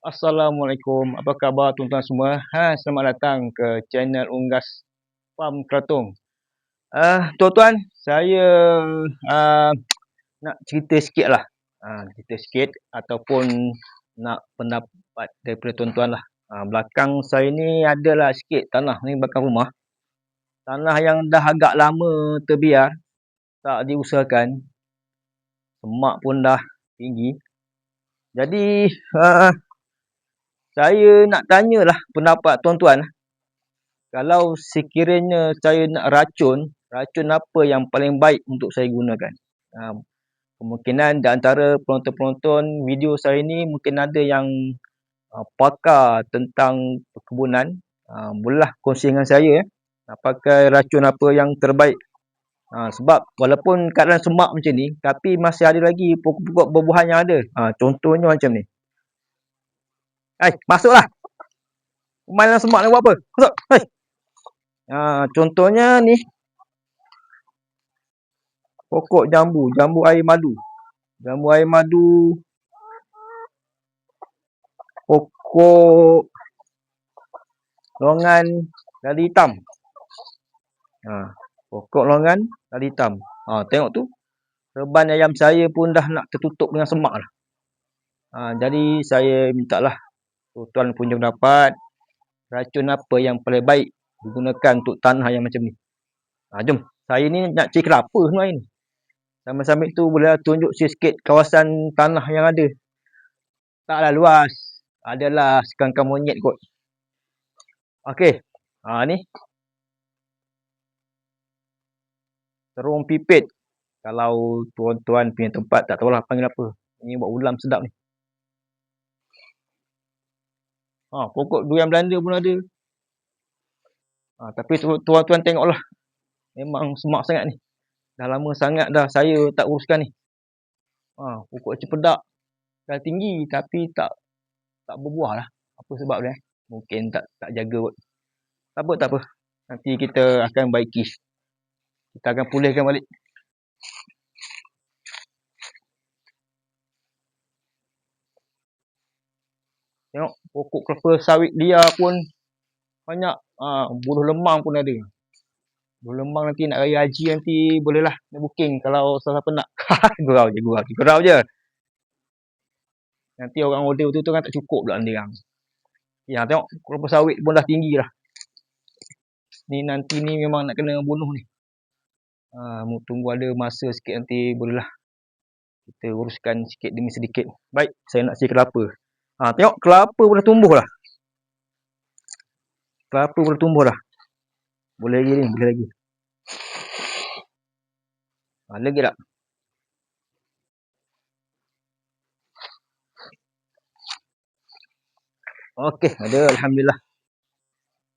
Assalamualaikum, apa khabar tuan-tuan semua? Selamat datang ke channel Unggas Farm Keratung. Tuan-tuan, saya nak cerita sikit lah. Cerita sikit ataupun nak pendapat daripada tuan-tuan lah. Belakang saya ni adalah sikit tanah ni belakang rumah. Tanah yang dah agak lama terbiar, tak diusahakan. Semak pun dah tinggi. Jadi, saya nak tanyalah pendapat tuan-tuan. Kalau sekiranya saya nak racun apa yang paling baik untuk saya gunakan? Kemungkinan di antara penonton-penonton video saya ni mungkin ada yang pakar tentang perkebunan. Bolehlah kongsi dengan saya nak pakai racun apa yang terbaik. Sebab walaupun keadaan semak macam ni, tapi masih ada lagi pokok-pokok buah-buahan yang ada. Contohnya macam ni. Masuklah. Main semak ni buat apa? Masuk. Contohnya ni. Pokok jambu. Jambu air madu. Jambu air madu. Pokok longan lada hitam. Pokok longan lada hitam. Tengok tu. Reban ayam saya pun dah nak tertutup dengan semak lah. Jadi saya mintalah tuan-tuan punya pendapat. Racun apa yang paling baik digunakan untuk tanah yang macam ni. Jom. Saya ni nak cari kelapa sebenarnya ni. Sambil-sambil tu boleh tunjuk sikit kawasan tanah yang ada. Taklah luas. Adalah sekangkang monyet kot. Okey. Ni. Terung pipit. Kalau tuan-tuan punya tempat tak tahulah panggil apa. Ini buat ulam sedap ni. Pokok durian Belanda pun ada. Tapi tuan-tuan tengoklah. Memang semak sangat ni. Dah lama sangat dah saya tak uruskan ni. Pokok cempedak dah tinggi tapi tak berbuah lah. Apa sebab dia? Mungkin tak jaga kot. Tak apa. Nanti kita akan baiki. Kita akan pulihkan balik. Tengok pokok kelapa sawit liar pun banyak. Buruh lemang pun ada. Buruh lemang nanti nak raya haji nanti bolehlah booking kalau siapa nak. Gurau je. Nanti orang order betul-betul kan tak cukup pula nanti orang. Tengok kelapa sawit pun dah tinggi lah. Ni nanti ni memang nak kena bunuh ni. Tunggu ada masa sikit nanti bolehlah kita uruskan sikit demi sedikit. Baik, saya nak cari kelapa. Tengok kelapa pun dah tumbuh lah. Kelapa pun dah tumbuh dah. Boleh lagi ni, boleh lagi. Lagi tak? Okey, ada alhamdulillah.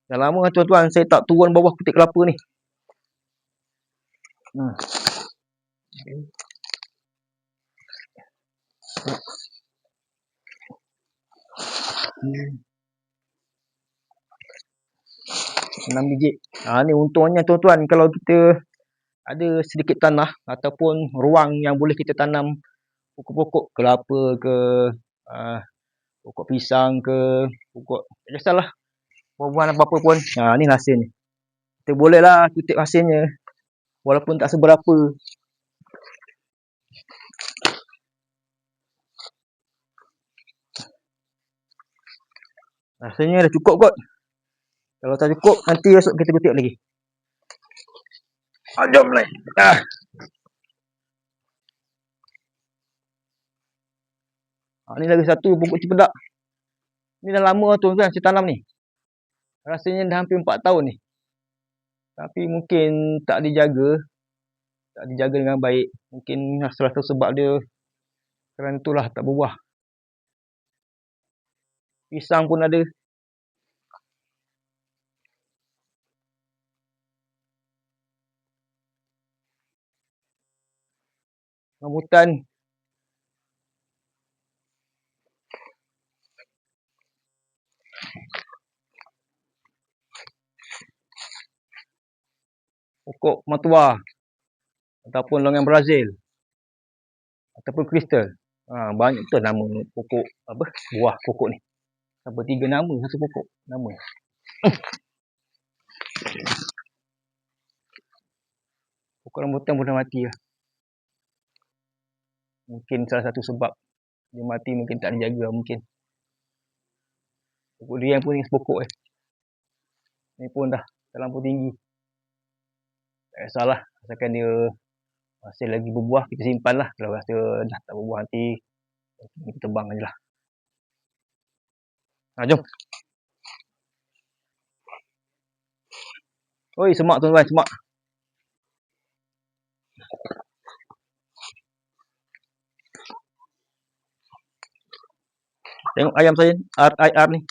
Dah lama tuan-tuan saya tak turun bawah petik kelapa ni. Enam biji. Ni untungnya tuan-tuan kalau kita ada sedikit tanah ataupun ruang yang boleh kita tanam pokok-pokok kelapa ke, pokok pisang ke, pokok tak kisahlah. Buah-buahan apa-apa pun. Ni hasilnya. Kita bolehlah kutip hasilnya walaupun tak seberapa. Rasanya dah cukup kot. Kalau tak cukup, nanti esok kita kutip lagi. Jom lah. Ni lagi satu pokok cempedak. Ni dah lama tuan-tuan saya tanam ni. Rasanya dah hampir 4 tahun ni. Tapi mungkin tak dijaga. Tak dijaga dengan baik. Mungkin salah satu sebab dia kerana itulah tak berbuah. Pisang pun ada. Rambutan. Pokok matua. Ataupun longan Brazil. Ataupun kristal. Banyak betul nama pokok buah pokok ni. Sampai 3 nama satu pokok. Nama. Pokok rambutan pun dah mati lah. Mungkin salah satu sebab dia mati mungkin tak dijaga mungkin. Pokok durian pun ni sepokok ni pun dah terlampau tinggi. Tak kisahlah, asalkan dia masih lagi berbuah, kita simpan lah. Kalau rasa dah tak berbuah nanti, kita tebang je lah. Jom. Oi, semak tuan-tuan, semak. Tengok ayam saya, RIR ni.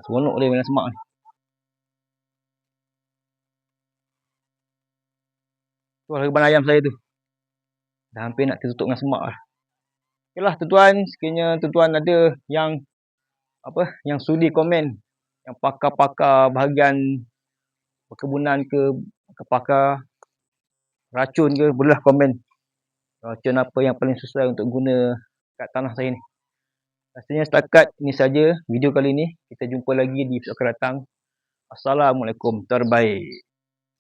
Seronok dia main semak ni. Tu lah reban ayam saya tu. Dah hampir nak tertutup dengan semak lah. Okeylah tuan-tuan, sekiranya tuan-tuan ada yang sudi komen, yang pakar-pakar bahagian perkebunan ke, pakar racun ke, bolehlah komen. Racun apa yang paling sesuai untuk guna kat tanah saya ni. Rasanya setakat ini saja video kali ni. Kita jumpa lagi di episod akan datang. Assalamualaikum. Terbaik.